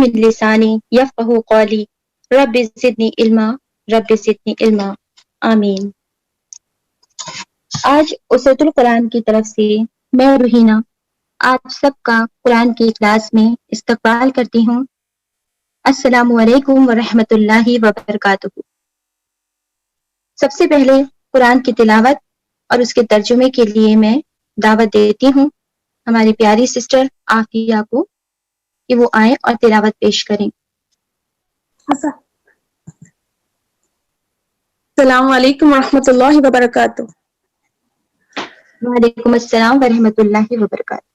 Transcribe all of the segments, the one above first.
من لسانی یفقهوا قولی رب زدنی علما رب زدنی علما آمین۔ آج اسرۃ القرآن کی طرف سے میں روحینہ آپ سب کا قرآن کی کلاس میں استقبال کرتی ہوں۔ السلام علیکم ورحمۃ اللہ وبرکاتہ۔ سب سے پہلے قرآن کی تلاوت اور اس کے ترجمے کے لیے میں دعوت دیتی ہوں ہماری پیاری سسٹر عافیہ کو کہ وہ آئیں اور تلاوت پیش کریں۔ السلام علیکم ورحمۃ اللہ وبرکاتہ۔ وعلیکم السلام ورحمۃ اللہ وبرکاتہ۔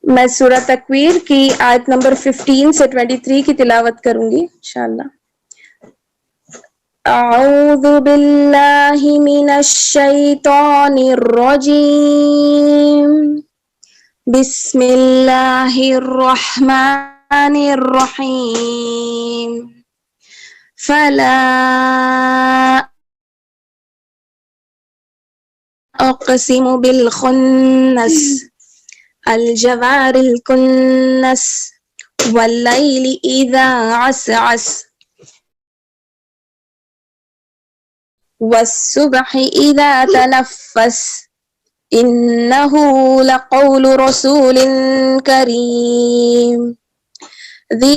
میں سورہ تکویر کی آیت نمبر 15 سے 23 کی تلاوت کروں گی انشاءاللہ۔ اعوذ باللہ من الشیطان الرجیم، بسم اللہ الرحمن الرحیم، فلا اقسم بالخنس الجوار الکنس واللیل اذا عسعس والصبح اذا تنفس انه لقول رسول کریم ذی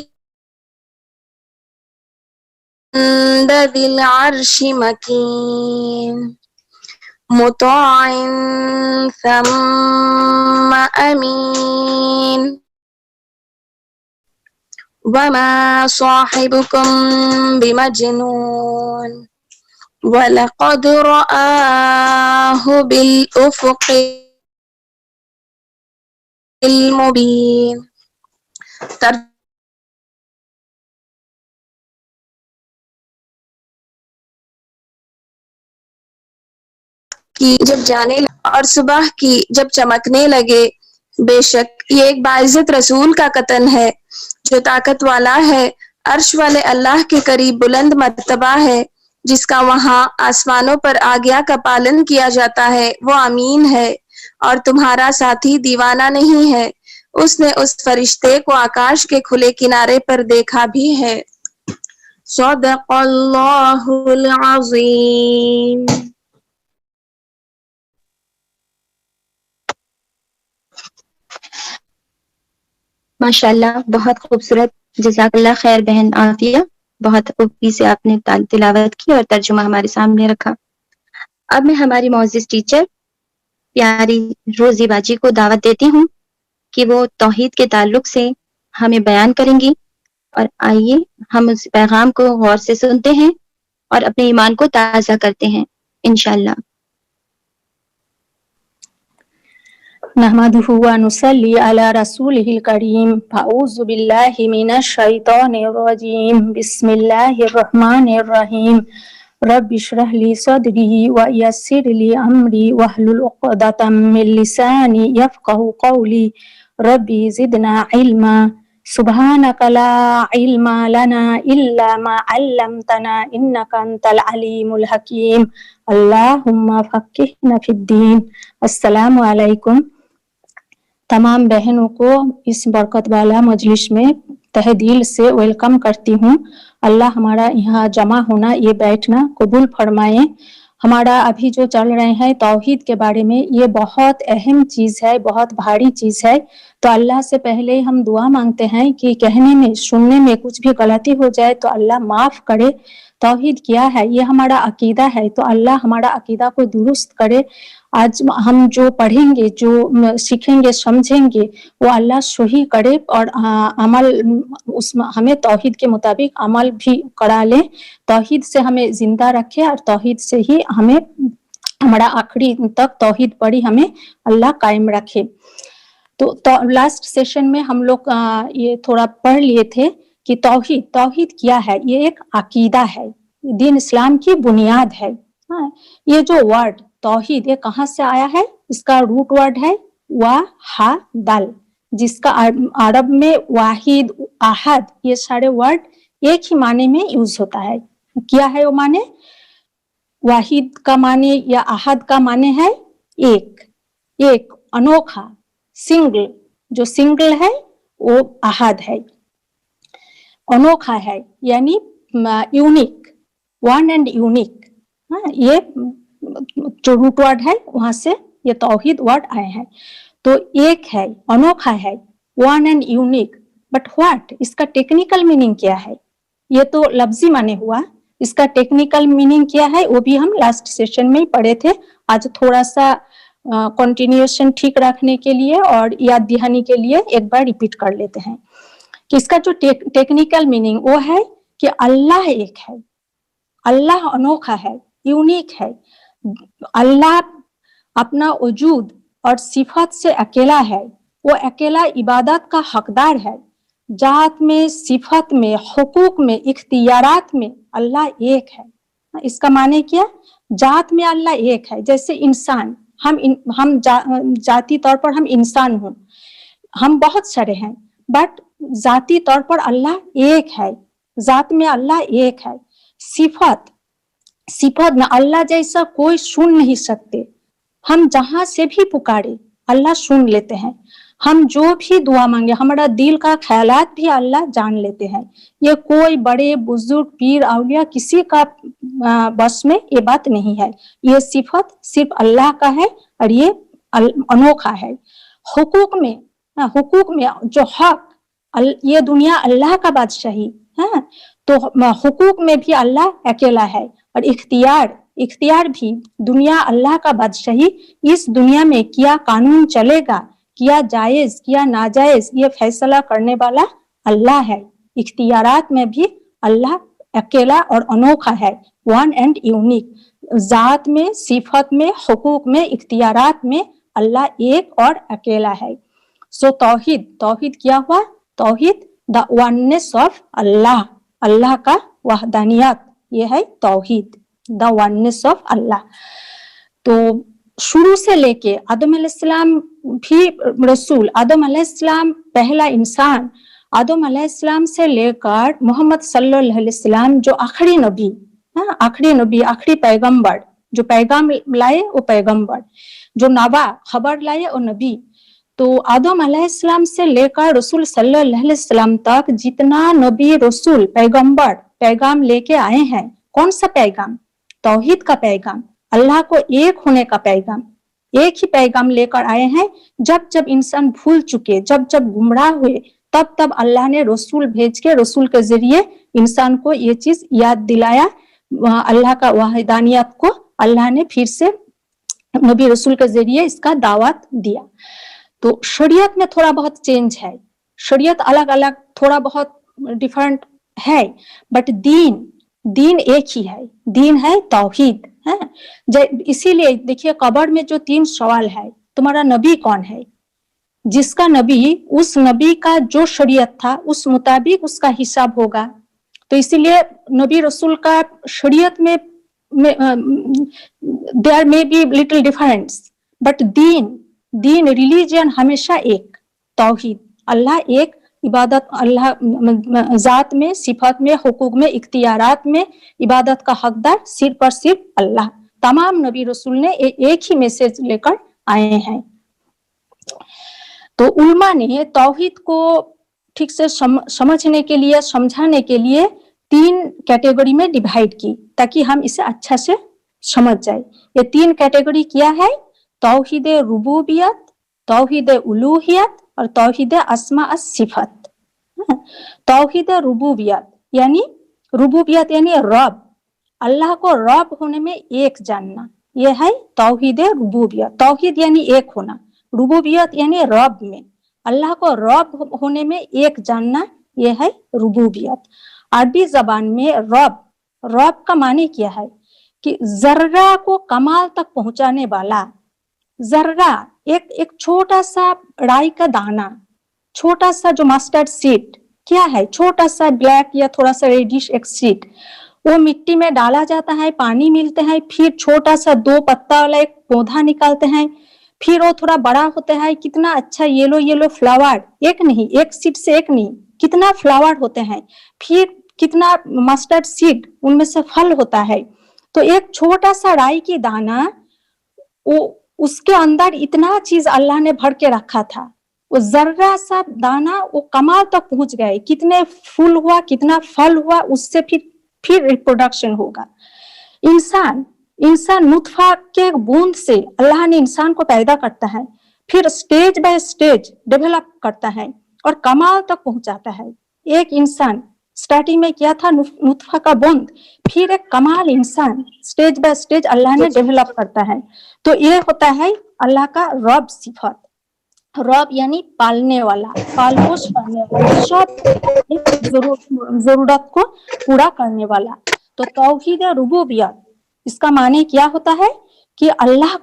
العرش مکین مطاع ثم امین وما صاحبكم بمجنون وَلَقَدْ رَآهُ بِالْأُفُقِ الْمُبِينِ۔ کی جب جانے اور صبح کی جب چمکنے لگے، بے شک یہ ایک باعزت رسول کا قطن ہے جو طاقت والا ہے، عرش والے اللہ کے قریب بلند مرتبہ ہے، جس کا وہاں آسمانوں پر آگیا کا پالن کیا جاتا ہے، وہ امین ہے اور تمہارا ساتھی دیوانہ نہیں ہے۔ اس نے اس فرشتے کو آکاش کے کھلے کنارے پر دیکھا بھی ہے۔ صدق اللہ العظیم۔ ماشاءاللہ بہت خوبصورت، جزاک اللہ خیر بہن عافیہ، بہت خوبی سے آپ نے تلاوت کی اور ترجمہ ہمارے سامنے رکھا۔ اب میں ہماری معزز ٹیچر پیاری روزی باجی کو دعوت دیتی ہوں کہ وہ توحید کے تعلق سے ہمیں بیان کریں گی، اور آئیے ہم اس پیغام کو غور سے سنتے ہیں اور اپنے ایمان کو تازہ کرتے ہیں انشاءاللہ۔ نحمدہ ونصلی علی رسولہ الکریم، اعوذ باللہ من الشیطان الرجیم، بسم اللہ الرحمن الرحیم، رب اشرح لی صدری ویسر لی امری واحلل عقدۃ من لسانی یفقہوا قولی، رب زدنا علما سبحانک لا علم لنا الا ما علمتنا انک انت العلیم الحکیم، اللہم فقہنا فی الدین۔ السلام علیکم۔ تمام بہنوں کو اس برکت والا مجلس میں تہ دل سے ویلکم کرتی ہوں۔ اللہ ہمارا یہاں جمع ہونا، یہ بیٹھنا قبول فرمائے۔ ہمارا ابھی جو چل رہے ہیں توحید کے بارے میں، یہ بہت اہم چیز ہے، بہت بھاری چیز ہے، تو اللہ سے پہلے ہم دعا مانگتے ہیں کہ کہنے میں سننے میں کچھ بھی غلطی ہو جائے تو اللہ معاف کرے۔ توحید کیا ہے؟ یہ ہمارا عقیدہ ہے، تو اللہ ہمارا عقیدہ کو درست کرے۔ آج ہم جو پڑھیں گے، جو سیکھیں گے، سمجھیں گے، وہ اللہ صحیح کرے اور عمل ہمیں توحید کے مطابق عمل بھی کرا لے، توحید سے ہمیں زندہ رکھے اور توحید سے ہی ہمیں ہمارا آخری تک توحید پر ہی ہمیں اللہ قائم رکھے۔ تو لاسٹ سیشن میں ہم لوگ یہ تھوڑا پڑھ لیے تھے کہ توحید کیا ہے؟ یہ ایک عقیدہ ہے، دین اسلام کی بنیاد ہے۔ یہ جو ورڈ توحید، یہ کہاں سے آیا ہے؟ اس کا روٹ ورڈ ہے وحدل، جس کا عرب میں واحد، احد، یہ سارے ورڈ ایک ہی معنی میں یوز ہوتا ہے۔ کیا ہے وہ معنی؟ واحد کا معنی یا احد کا معنی ہے ایک انوکھا، سنگل، جو سنگل ہے وہ احد ہے۔ अनोखा है, यानी यूनिक, वन एंड यूनिक। ये जो रूट वर्ड है वहां से ये तौहीद वर्ड आए हैं। तो एक है, अनोखा है, one and unique, but what, इसका टेक्निकल मीनिंग क्या है? ये तो लफ्जी माने हुआ, इसका टेक्निकल मीनिंग क्या है वो भी हम लास्ट सेशन में ही पढ़े थे। आज थोड़ा सा कंटिन्यूएशन ठीक रखने के लिए और याद दिहानी के लिए एक बार रिपीट कर लेते हैं कि इसका जो टेक्निकल मीनिंग वो है कि अल्लाह एक है, अल्लाह अनोखा है, यूनिक है। अल्लाह अपना वजूद और सिफत से अकेला है, वो अकेला इबादत का हकदार है। जात में, सिफत में, हुकूक में, इख्तियारात में अल्लाह एक है। इसका माने क्या? जात में अल्लाह एक है, जैसे इंसान, हम जाती तौर पर हम इंसान हूं, हम बहुत सारे हैं, बट जाती तौर पर अल्लाह एक है, जात में अल्लाह एक है। सिफत में अल्लाह जैसा कोई सुन नहीं सकते, हम जहां से भी पुकारे अल्लाह सुन लेते हैं। हम जो भी दुआ मांगे, हमारा दिल का ख्यालात भी अल्लाह जान लेते हैं। ये कोई बड़े बुजुर्ग पीर औलिया किसी का बस में ये बात नहीं है। ये सिफत सिर्फ अल्लाह का है और ये अनोखा है। हुकूक में जो हक, ये दुनिया अल्लाह का बादशाही है, तो हुकूक में भी अल्लाह अकेला है। और इख्तियार भी दुनिया अल्लाह का बादशाही। इस दुनिया में क्या कानून चलेगा, क्या जायज क्या नाजायज, ये फैसला करने वाला अल्लाह है। इख्तियारात में भी अल्लाह अकेला और अनोखा है, वन एंड यूनिक। जात में, सिफत में, हुकूक में, इख्तियारात में अल्लाह एक और अकेला है। सो तौहीद क्या हुआ? तौहीद द वननेस ऑफ अल्लाह, अल्लाह का वहदानियत, ये है तौहीद, द वननेस ऑफ अल्लाह। तो शुरू से लेके आदम अलैहिस्सलाम भी रसूल, आदम अलैहिस्सलाम पहला इंसान, आदम अलैहिस्सलाम से लेकर मोहम्मद सल्लल्लाहु अलैहि वसल्लम जो आखिरी नबी, आखिरी पैगंबर, जो पैगाम लाए वो पैगंबर, जो नवा खबर लाए वो नबी। तो आदम अलैहिस्सलाम से लेकर रसूल सल्लल्लाहु अलैहि वसल्लम तक जितना नबी, रसूल, पैगंबर पैगाम लेके आए हैं, कौन सा पैगाम? तौहीद का पैगाम, अल्लाह को एक होने का पैगाम, एक ही पैगाम लेकर आए हैं। जब जब इंसान भूल चुके, जब जब गुमराह हुए, तब तब अल्लाह ने रसूल भेज के, रसूल के जरिए इंसान को ये चीज याद दिलाया। अल्लाह का वहदानियत को अल्लाह ने फिर से नबी रसूल के जरिए इसका दावत दिया। तो शरीयत में थोड़ा बहुत चेंज है, शरीयत अलग अलग थोड़ा बहुत डिफरेंट है, बट दीन एक ही है, दीन है तौहीद है। इसीलिए देखिए कब्र में जो 3 सवाल है, तुम्हारा नबी कौन है? जिसका नबी, उस नबी का जो शरीयत था उस मुताबिक उसका हिसाब होगा। तो इसीलिए नबी रसूल का शरीयत में there may be little difference, but दीन रिलीजन हमेशा एक, तौहीद, अल्लाह एक, इबादत अल्लाह, जात में, सिफत में, हुकूक में, इख्तियारात में इबादत का हकदार सिर्फ और सिर्फ अल्लाह। तमाम नबी रसूल ने एक ही मैसेज लेकर आए हैं। तो उल्मा ने तौहीद को ठीक से समझने के लिए, समझाने के लिए 3 कैटेगरी में डिवाइड की, ताकि हम इसे अच्छा से समझ जाए। ये 3 कैटेगरी क्या है? तौहीद रुबूबियत, तौहीद उलूहियत और तौहीद अस्मा अस सिफत। तौहीद रुबूबियत यानी रब, अल्लाह को रब होने में एक जानना, यह है तौहीद रुबूबियत। तौहीद यानी एक होना, रुबूबियत यानी रब में, अल्लाह को रब होने में एक जानना, यह है रुबूबियत। अरबी जबान में रब का माने क्या है कि जर्रा को कमाल तक पहुंचाने वाला। जर्रा एक छोटा सा राई का दाना, छोटा सा जो मस्टर्ड सीड क्या है, छोटा सा ब्लैक या थोड़ा सा रेडिश एक सीड, वो मिट्टी में डाला जाता है, पानी मिलते हैं, फिर छोटा सा 2 पत्ता वाला एक पौधा निकालते हैं, फिर वो थोड़ा बड़ा होता है, कितना अच्छा येलो फ्लावर, एक सीड से एक नहीं, कितना फ्लावर होते हैं, फिर कितना मस्टर्ड सीड उनमें से फल होता है। तो एक छोटा सा राई की दाना, वो उसके अंदर इतना चीज अल्लाह ने भर के रखा था। वो जर्रा सा दाना वो कमाल तक पहुंच गए, कितने फूल हुआ, कितना फल हुआ, उससे फिर रिप्रोडक्शन होगा। इंसान नुतफा के बूंद से अल्लाह ने इंसान को पैदा करता है, फिर स्टेज बाय स्टेज डेवलप करता है और कमाल तक पहुंचाता है। एक इंसान स्टार्टिंग में क्या था, नुतफा का बूंद, फिर एक कमाल इंसान स्टेज बाय स्टेज अल्लाह ने डेवलप करता है। तो ये होता है अल्लाह का रब सिफत। रब यानी पालने वाला, पाल पोष करने वाला, सब जरूरत को पूरा करने वाला। तो तौहीद रुबूबियत इसका माने क्या होता है कि अल्लाह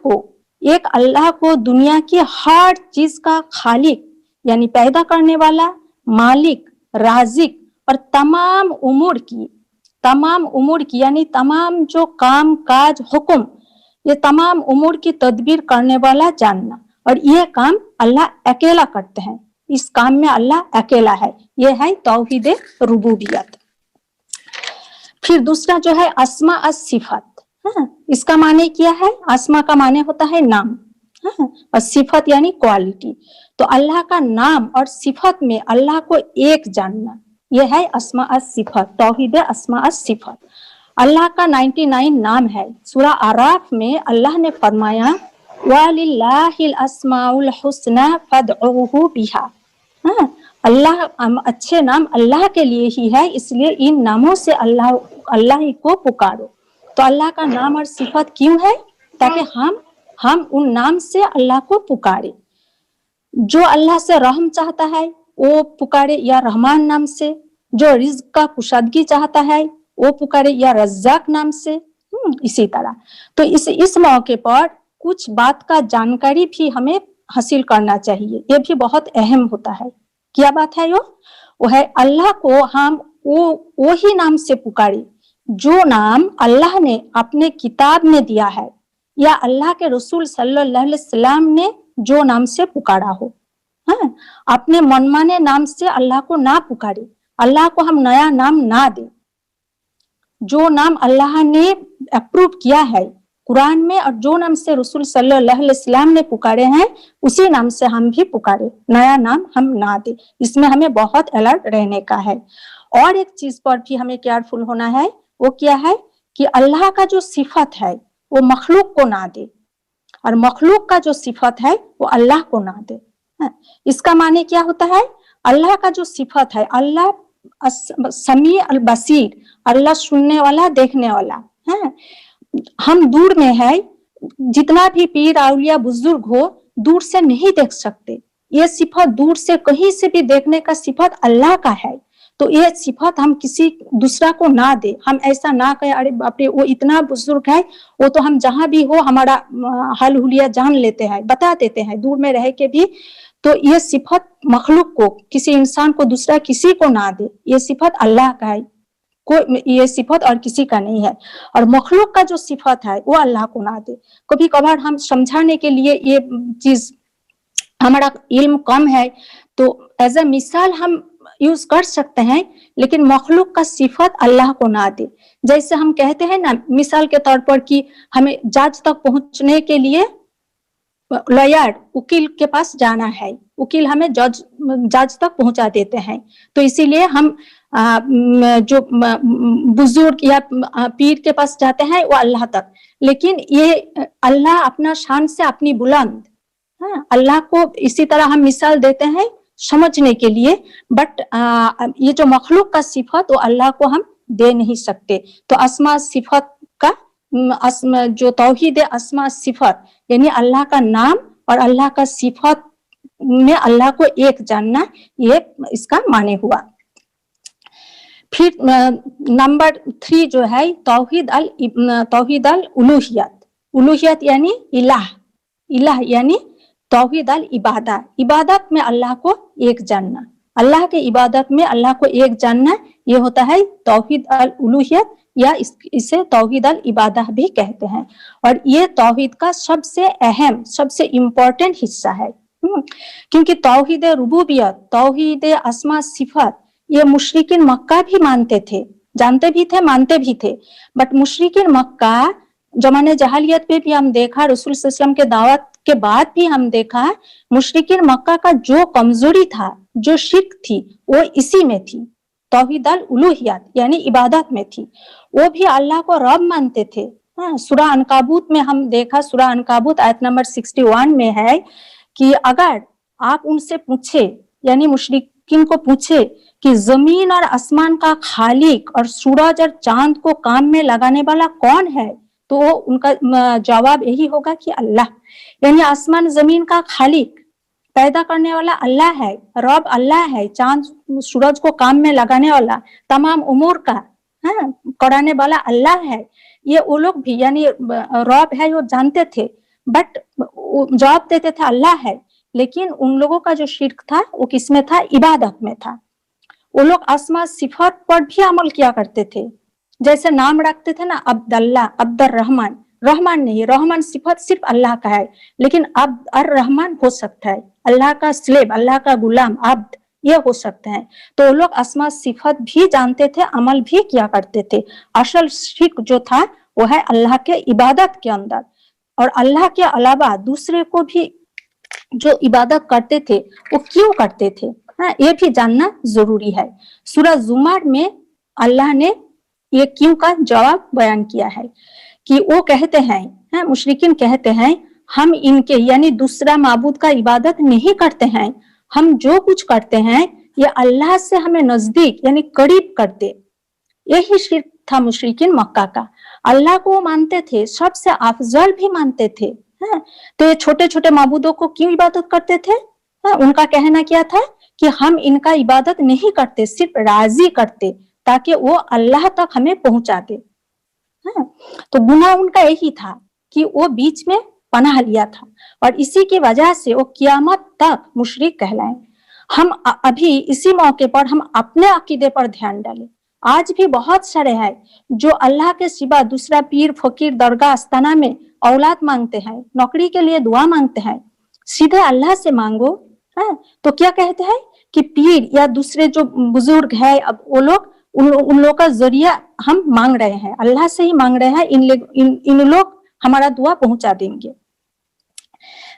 को दुनिया की हर चीज का खालिक यानी पैदा करने वाला, मालिक, राजिक और तमाम उमूर की यानी तमाम जो काम काज हुक्म, ये तमाम उमूर की तदबीर करने वाला जानना। और ये काम अल्लाह अकेला करते हैं, इस काम में अल्लाह अकेला है, ये है तौहीद रुबूबियत। फिर दूसरा जो है अस्मा अस सिफत। इसका माने क्या है, अस्मा का माने होता है नाम, और सिफत यानी क्वालिटी। तो अल्लाह का नाम और सिफत में अल्लाह को एक जानना, यह है अस्मा अस सिफत, तौहीद अस्मा अस सिफत। अल्लाह का 99 नाम है। सूरा आराफ में अल्लाह ने फरमाया वलिल्लाहिल अस्माउल हुस्ना फदउहु बिहा। अल्लाह अच्छे नाम अल्लाह के लिए ही है, इसलिए इन नामों से अल्लाह ही को पुकारो। तो अल्लाह का नाम और सिफत क्यों है, ताकि हम उन नाम से अल्लाह को पुकारे। जो अल्लाह से रहम चाहता है वो पुकारे या रहमान नाम से, जो रिज्क का कुशादगी चाहता है वो पुकारे या रज्जाक नाम से। इसी तरह तो इस मौके पर कुछ बात का जानकारी भी हमें हासिल करना चाहिए, ये भी बहुत अहम होता है। क्या बात है वो है अल्लाह को हम वो ही नाम से पुकारे जो नाम अल्लाह ने अपने किताब में दिया है, या अल्लाह के रसूल सल्लल्लाहु अलैहि वसल्लम ने जो नाम से पुकारा हो। अपने मनमाने नाम से अल्लाह को ना पुकारे, अल्लाह को हम नया नाम ना दे। जो नाम अल्लाह ने अप्रूव किया है कुरान में और जो नाम से रसूल सल्लल्लाहु अलैहि वसल्लम ने पुकारे हैं, उसी नाम से हम भी पुकारे, नया नाम हम ना दे। इसमें हमें बहुत अलर्ट रहने का है। और एक चीज पर भी हमें केयरफुल होना है, वो क्या है कि अल्लाह का जो सिफत है वो मखलूक को ना दे, और मखलूक का जो सिफत है वो अल्लाह को ना दे। इसका माने क्या होता है, अल्लाह का जो सिफत है, अल्लाह समी अल बसीर, अल्लाह सुनने वाला, देखने वाला है। हम दूर में है, जितना भी पीर औलिया बुजुर्ग हो दूर से नहीं देख सकते, ये सिफत दूर से कहीं से भी देखने का सिफत अल्लाह का है। तो ये सिफत हम किसी दूसरा को ना दे। हम ऐसा ना कहे अरे बाप रे वो इतना बुजुर्ग है, वो तो हम जहां भी हो हमारा हाल हुलिया जान लेते हैं, बता देते हैं दूर में रह के भी। तो ये सिफत मखलूक को, किसी इंसान को दूसरा किसी को ना दे, ये सिफत अल्लाह का है, कोई ये सिफत और किसी का नहीं है। और मखलूक का जो सिफत है वो अल्लाह को ना दे। कभी कभार हम समझाने के लिए ये चीज, हमारा इल्म कम है तो एज ए मिसाल हम यूज कर सकते हैं, लेकिन मखलूक का सिफत अल्लाह को ना दे। जैसे हम कहते हैं ना मिसाल के तौर पर कि हमें जज तक पहुंचने के लिए लॉयर, वकील के पास जाना है, वकील हमें जज तक पहुंचा देते हैं। तो इसीलिए हम जो बुजुर्ग या पीर के पास जाते हैं वो अल्लाह तक। लेकिन ये अल्लाह अपना शान से अपनी बुलंद, अल्लाह को इसी तरह हम मिसाल देते हैं समझने के लिए, बट ये जो मखलूक का सिफत वो अल्लाह को हम दे नहीं सकते। तो अस्मा सिफत का जो तौहीद अस्मा सिफत यानी अल्लाह का नाम और अल्लाह का सिफत में अल्लाह को एक जानना, ये इसका माने हुआ। फिर नंबर 3 जो है तौहीद अल उलूहियत। उलूहियत यानी इलाह यानी तौहीद अल इबादत, इबादत में अल्लाह को एक जानना, अल्लाह के इबादत में अल्लाह को एक जानना, ये होता है तौहीद अल उलूहियत, या इसे तौहीद अल इबादत भी कहते हैं। और ये तौहीद का सबसे अहम, सबसे इम्पोर्टेंट हिस्सा है, क्योंकि तौहीद रुबूबियत, तौहीद अस्मा सिफत ये मुशरिकीन मक्का भी मानते थे, जानते भी थे, मानते भी थे। बट मुशरिकीन मक्का जमाने जहालियत पे भी हम देखा रसूल सल्लल्लाहु अलैहि वसल्लम के दावत के बाद भी हम देखा मुशरिकीन मक्का का जो कमजोरी था, जो शिर्क थी, वो इसी में थी, तौहीद अल उलूहियत यानी इबादत में थी। वो भी अल्लाह को रब मानते थे। सूरह अनकाबूत में हम देखा, सूरह अनकाबूत आयत नंबर 61 में है कि अगर आप उनसे पूछे यानी मुशरिकीन को पूछे कि जमीन और आसमान का खालिक और सूरज और चांद को काम में लगाने वाला कौन है, तो उनका जवाब यही होगा कि अल्लाह, यानी आसमान जमीन का खालिक, पैदा करने वाला अल्लाह है, रब अल्लाह है, चांद सूरज को काम में लगाने वाला, तमाम उमूर का कराने वाला अल्लाह है। ये वो लोग भी यानी रब है वो जानते थे, बट जवाब देते थे अल्लाह है। लेकिन उन लोगों का जो शिर्क था वो किसमें था? इबादत में था। वो लोग अस्मा सिफत पर भी अमल किया करते थे, जैसे नाम रखते थे ना, अब्दुल्ला, अब्दुर रहमान, रहमान नहीं, रहमान सिफत सिर्फ अल्लाह का है, लेकिन अब्द अर रहमान हो सकता है, अल्लाह का स्लेब, अल्लाह का गुलाम, अब्द, ये हो सकते हैं। तो वो लोग अस्मा सिफत भी जानते थे, अमल भी किया करते थे। असल शिर्क जो था वो है अल्लाह के इबादत के अंदर, और अल्लाह के अलावा दूसरे को भी जो इबादत करते थे वो क्यों करते थे, ये भी जानना जरूरी है। सूरह जुमर में अल्लाह ने ये क्यों का जवाब बयान किया है कि वो कहते हैं, मुशरिकीन कहते हैं, हम इनके यानी दूसरा माबूद का इबादत नहीं करते हैं, हम जो कुछ करते हैं ये अल्लाह से हमें नजदीक यानी करीब करते। यही शिर्क था मुशरिकीन मक्का का। अल्लाह को मानते थे, सबसे अफजल भी मानते थे, तो ये छोटे छोटे माबूदों को क्यों इबादत करते थे? उनका कहना क्या था कि हम इनका इबादत नहीं करते, सिर्फ राजी करते ताकि वो अल्लाह तक हमें पहुंचा दे। तो गुनाह उनका यही था कि वो बीच में पनाह लिया था, और इसी की वजह से वो कियामत तक मुशरिक कहलाए। हम अभी इसी मौके पर हम अपने अकीदे पर ध्यान डालें। आज भी बहुत सारे हैं जो अल्लाह के सिवा दूसरा पीर, फकीर, दरगाह, आस्थाना में औलाद मांगते हैं, नौकरी के लिए दुआ मांगते हैं। सीधे अल्लाह से मांगो। तो क्या कहते हैं कि पीर या दूसरे जो बुजुर्ग है, अब वो लोग उन लोगों का जरिया हम मांग रहे हैं, अल्लाह से ही मांग रहे हैं, इन लोग हमारा दुआ पहुंचा देंगे।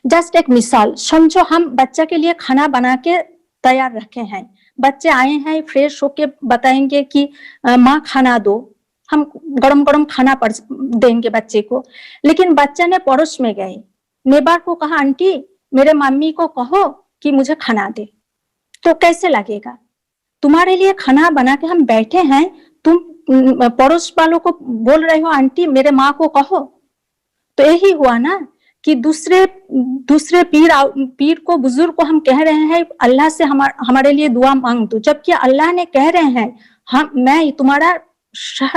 जस्ट एक मिसाल समझो, हम बच्चा के लिए खाना बना के तैयार रखे हैं, बच्चे आए हैं, फ्रेश होके बताएंगे कि माँ खाना दो, हम गरम गरम खाना देंगे बच्चे को। लेकिन बच्चा ने पड़ोस में गए, नेबर को कहा आंटी मेरे मम्मी को कहो कि मुझे खाना दे, तो कैसे लगेगा? तुम्हारे लिए खाना बना के हम बैठे हैं, तुम पड़ोस वालों को बोल रहे हो आंटी मेरे माँ को कहो। तो यही हुआ ना कि दूसरे पीर को, बुजुर्ग को हम कह रहे हैं अल्लाह से हमारे लिए दुआ मांग दो, जबकि अल्लाह ने कह रहे हैं मैं तुम्हारा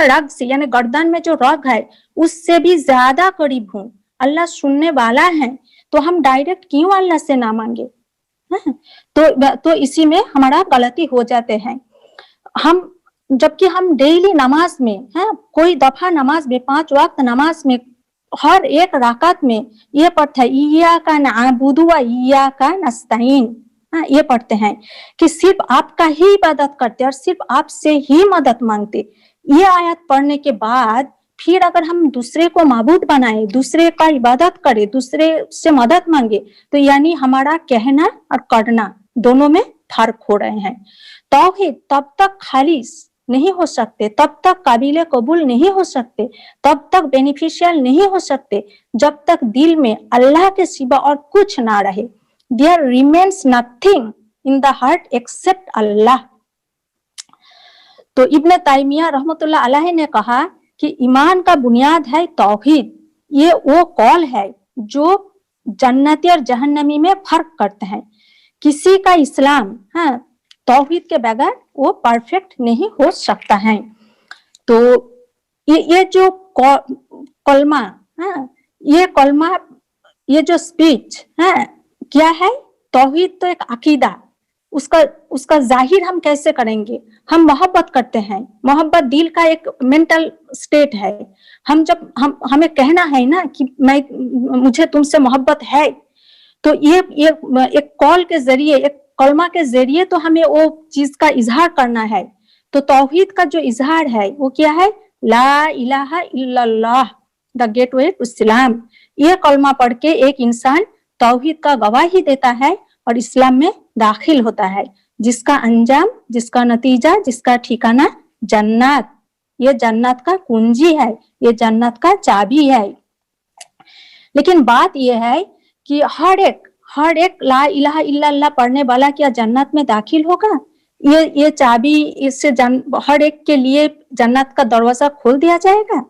रग से यानी गर्दन में जो रग है उससे भी ज्यादा करीब हूँ, अल्लाह सुनने वाला है, तो हम डायरेक्ट क्यों अल्लाह से ना मांगे? तो इसी में हमारा गलती हो जाते हैं। हम जबकि हम डेली नमाज में कोई दफा नमाज में 5 वक्त नमाज में हर एक राकात में ये पढ़ते हैं इय्याका नअबुदु व इय्याका नस्तईन, ये पढ़ते हैं कि सिर्फ आपका ही इबादत करते और सिर्फ आपसे ही मदद मांगते। ये आयत पढ़ने के बाद फिर अगर हम दूसरे को माबूद बनाए, दूसरे का इबादत करे, दूसरे से मदद मांगे, तो यानी हमारा कहना और करना दोनों में फर्क हो रहे हैं। तौहीद तब तक खालिस नहीं हो सकते, तब तक काबिले कबूल नहीं हो सकते, तब तक बेनिफिशियल नहीं हो सकते जब तक दिल में अल्लाह के सिवा और कुछ ना रहे। There remains nothing in the heart except Allah. तो इब्न ताइमिया रहमतुल्लाह अलैह ने कहा कि ईमान का बुनियाद है तौहीद। ये वो कौल है जो जन्नती और जहन्नमी में फर्क करते हैं। किसी का इस्लाम तौहीद के बगैर वो परफेक्ट नहीं हो सकता है। तो ये जो कलमा ये जो स्पीच क्या है? तौहीद तो एक अकीदा, उसका जाहिर हम कैसे करेंगे? हम मोहब्बत करते हैं, मोहब्बत दिल का एक मेंटल स्टेट है। हमें कहना है ना कि मुझे तुमसे मोहब्बत है, तो ये एक कॉल के जरिए, एक कलमा के जरिए तो हमें वो चीज का इजहार करना है। तो तौहीद का जो इजहार है वो क्या है? ला इलाहा इल्लल्लाह द गेटवे टू इस्लाम। ये कलमा पढ़ के एक इंसान तौहीद का गवाही देता है और इस्लाम में दाखिल होता है, जिसका अंजाम, जिसका नतीजा, जिसका ठिकाना जन्नत। ये जन्नत का कुंजी है, ये जन्नत का चाबी है। लेकिन बात यह है कि हर एक ला इलाहा इल्लल्लाह पढ़ने वाला क्या जन्नत में दाखिल होगा? ये चाबी इससे हर एक के लिए जन्नत का दरवाजा खोल दिया जाएगा?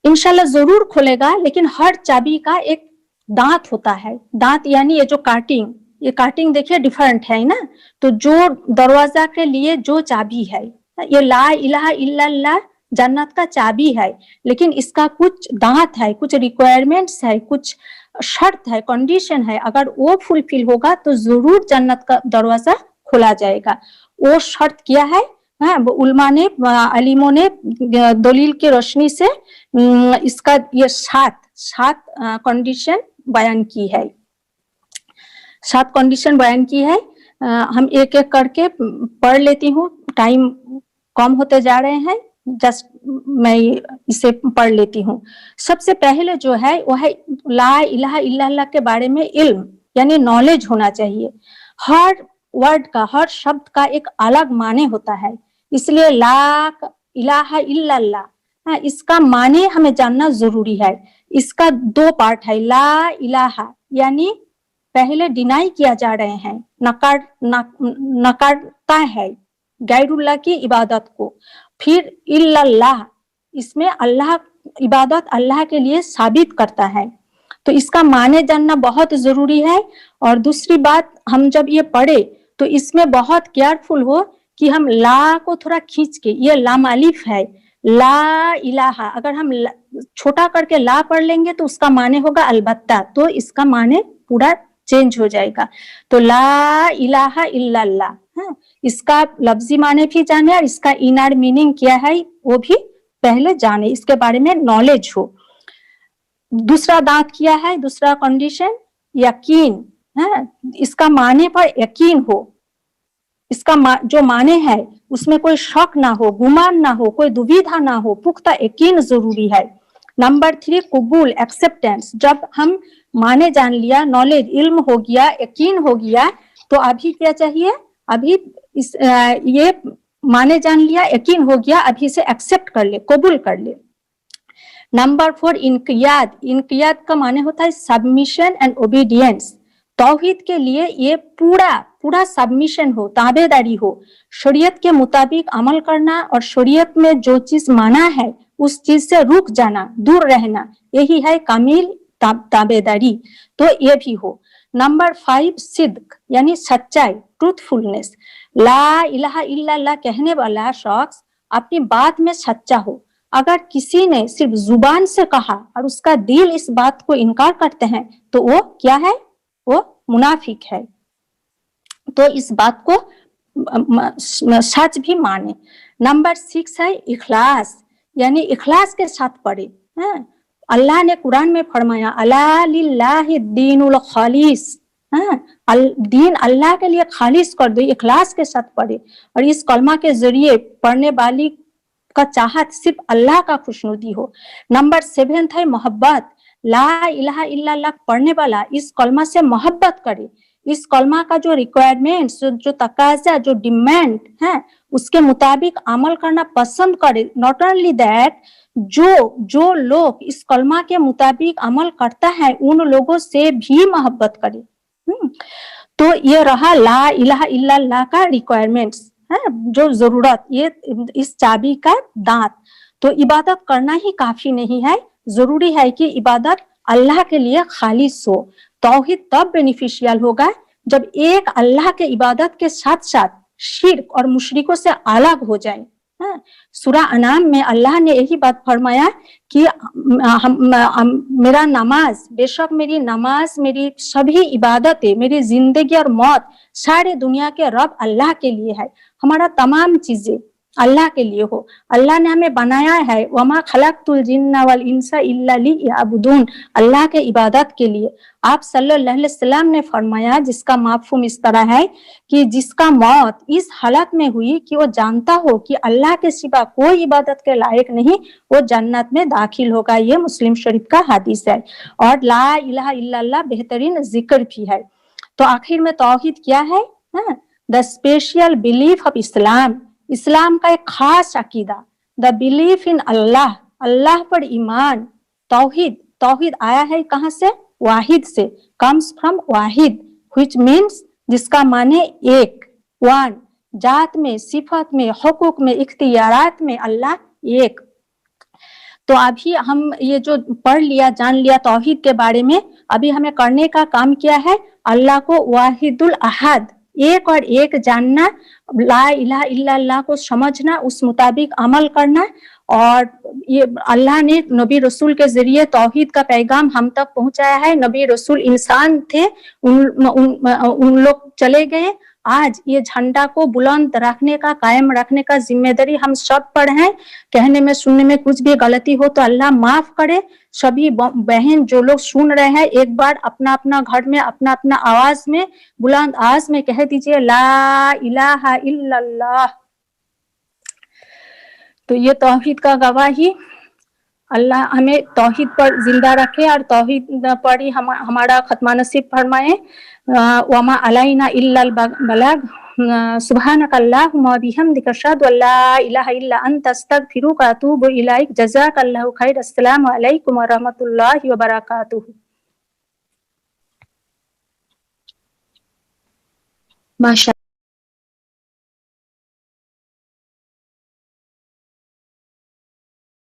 इंशाल्लाह जरूर खुलेगा, लेकिन हर चाबी का एक दांत होता है। दांत यानी ये जो काटिंग, ये काटिंग देखिए डिफरेंट है ना। तो जो दरवाजा के लिए जो चाबी है, ये ला इलाहा इल्लल्लाह जन्नत का चाबी है, लेकिन इसका कुछ दांत है, कुछ रिक्वायरमेंट्स है, कुछ शर्त है, कंडीशन है। अगर वो फुलफिल होगा तो जरूर जन्नत का दरवाजा खोला जाएगा। वो शर्त क्या है? उलमा ने, अलीमों ने दलील की रोशनी से इसका ये सात कंडीशन बयान की है। 7 कंडीशन बयान की है। हम एक एक करके पढ़ लेती हूँ, टाइम कम होते जा रहे हैं, जस्ट मैं इसे पढ़ लेती हूँ। सबसे पहले जो है वो है ला इलाहा इल्लल्लाह के बारे में इल्म यानी नॉलेज होना चाहिए। हर वर्ड का, हर शब्द का एक अलग माने होता है, इसलिए ला इलाहा इल्लल्लाह, इसका माने हमें जानना जरूरी है। इसका 2 पार्ट है। ला इलाहा यानी पहले डिनाई किया जा रहे हैं, नकारता है गैरुल्लाह की इबादत को। फिर इल्लल्लाह, इसमें अल्लाह, इबादत अल्लाह के लिए साबित करता है। तो इसका माने जानना बहुत जरूरी है। और दूसरी बात, हम जब ये पढ़े तो इसमें बहुत केयरफुल हो कि हम ला को थोड़ा खींच के, ये लाम अलिफ है, ला इलाहा, अगर हम छोटा करके ला पढ़ लेंगे तो उसका माने होगा अलबत्ता, तो इसका माने पूरा चेंज हो जाएगा। तो ला इलाहा इल्लल्लाह, इसका लफ्जी माने भी जाने और इसका इनर मीनिंग क्या है वो भी पहले जाने, इसके बारे में नॉलेज हो। दूसरा दांत किया है, दूसरा कंडीशन यकीन, इसका माने पर यकीन हो, इसका जो माने है उसमें कोई शक ना हो, गुमान ना हो, कोई दुविधा ना हो, पुख्ता यकीन जरूरी है। नंबर 3 कबूल, एक्सेप्टेंस। जब हम माने जान लिया, नॉलेज, इल्म हो गया, यकीन हो गया, तो अभी क्या चाहिए? अभी ये माने जान लिया, यकीन हो गया, अभी से एक्सेप्ट कर ले, कबूल कर ले। नंबर 4 इनकियाद। इनकियाद का माने होता है सबमिशन एंड ओबीडियंस। तौहीद के लिए ये पूरा सबमिशन हो, ताबेदारी हो, शरीयत के मुताबिक अमल करना और शरीयत में जो चीज माना है उस चीज से रुक जाना, दूर रहना, यही है कामिल ताबेदारी। तो ये भी हो। नंबर 5 सिद्क यानी सच्चाई, ट्रूथफुलनेस। ला इलाहा इल्लल्लाह कहने वाला शख्स अपनी बात में सच्चा हो। अगर किसी ने सिर्फ जुबान से कहा और उसका दिल इस बात को इनकार करते हैं तो वो क्या है? वो मुनाफिक है। तो इस बात को सच भी माने। नंबर 6 है इखलास, यानी इखलास के साथ पढ़े। अल्लाह ने कुरान में फरमाया अला लिल्लाहि दीनुल खालिस, दीन अल्लाह के लिए खालिस कर दो, इखलास के साथ पढ़े। और इस कलमा के जरिए पढ़ने वाली का चाहत सिर्फ अल्लाह का खुशनुदी हो। नंबर 7 है मोहब्बत। ला इलाहा इल्लल्लाह पढ़ने वाला इस कलमा से मोहब्बत करे। इस कलमा का जो रिक्वायरमेंट्स, जो तकाजा, जो डिमांड है उसके मुताबिक अमल करना पसंद करे। नॉट ओनली दैट, जो लोग इस कलमा के मुताबिक अमल करता है उन लोगों से भी मोहब्बत करे। तो ये रहा ला इलाहा इल्लल्लाह का रिक्वायरमेंट्स है, जो जरूरत, ये इस चाबी का दांत। तो इबादत करना ही काफी नहीं है, जरूरी है कि इबादत अल्लाह के लिए खालिस हो। तौहीद तब बेनिफिशियल होगा जब एक अल्लाह के इबादत के साथ साथ शिर्क और मुशरिकों से अलग हो जाए। सूरा अनाम में अल्लाह ने यही बात फरमाया कि मेरा नमाज, बेशक मेरी नमाज, मेरी सभी इबादतें, मेरी जिंदगी और मौत सारे दुनिया के रब अल्लाह के लिए है। हमारा तमाम चीजें अल्लाह के लिए हो। अल्लाह ने हमें बनाया है, वमा खलक़तुल जिन्ना वल इंसा इल्ला लियअबुदून, अल्लाह के इबादत के लिए। आप सल्लल्लाहु अलैहि वसल्लम ने फरमाया, जिसका माफहूम इस तरह है कि जिसका मौत इस हालत में हुई कि वो जानता हो कि अल्लाह के सिवा कोई इबादत के लायक नहीं, वो जन्नत में दाखिल होगा। ये मुस्लिम शरीफ का हदीस है। और ला इलाहा इल्लल्लाह बेहतरीन जिक्र भी है। तो आखिर में तौहीद क्या है? The special belief of Islam, Islam का एक खास अकीदा, द बिलीफ इन अल्लाह, अल्लाह पर ईमान। तौहीद, तौहीद आया है कहाँ से? वाहिद से, comes from Wahid, which means, जिसका माने एक, वन, जात में, सिफत में, हुकूक में, इख्तियारात में अल्लाह एक। तो अभी हम ये जो पढ़ लिया, जान लिया तौहीद के बारे में, अभी हमें करने का काम क्या है? अल्लाह को वाहिदुल अहद, एक और एक जानना, ला इलाहा इल्लल्लाह को समझना, उस मुताबिक अमल करना। और ये अल्लाह ने नबी रसूल के जरिए तौहीद का पैगाम हम तक पहुंचाया है। नबी रसूल इंसान थे, उन लोग चले गए। आज ये झंडा को बुलंद रखने का, कायम रखने का जिम्मेदारी हम सब पर है। कहने में सुनने में कुछ भी गलती हो तो अल्लाह माफ करे। सभी बहन जो लोग सुन रहे हैं, एक बार अपना अपना घर में अपना अपना आवाज में, बुलंद आवाज में कह दीजिए, ला इलाहा इल्लल्लाह। तो ये तौहीद का गवाही। अल्लाह हमें तौहीद पर जिंदा रखे और तौहीद पर ही हमारा खत्मा नसीब फरमाए। वमा अलैना इल्लल बलाग। सुब्हानक अल्लाहुम्मा बिहम्दिका अशहदु अल्ला इलाहा इल्ला अंता अस्तगफिरुका व अतूबु इलैक। जज़ाकल्लाहु खैर। अस्सलामु अलैकुम व रहमतुल्लाहि व बरकातुहू। माशा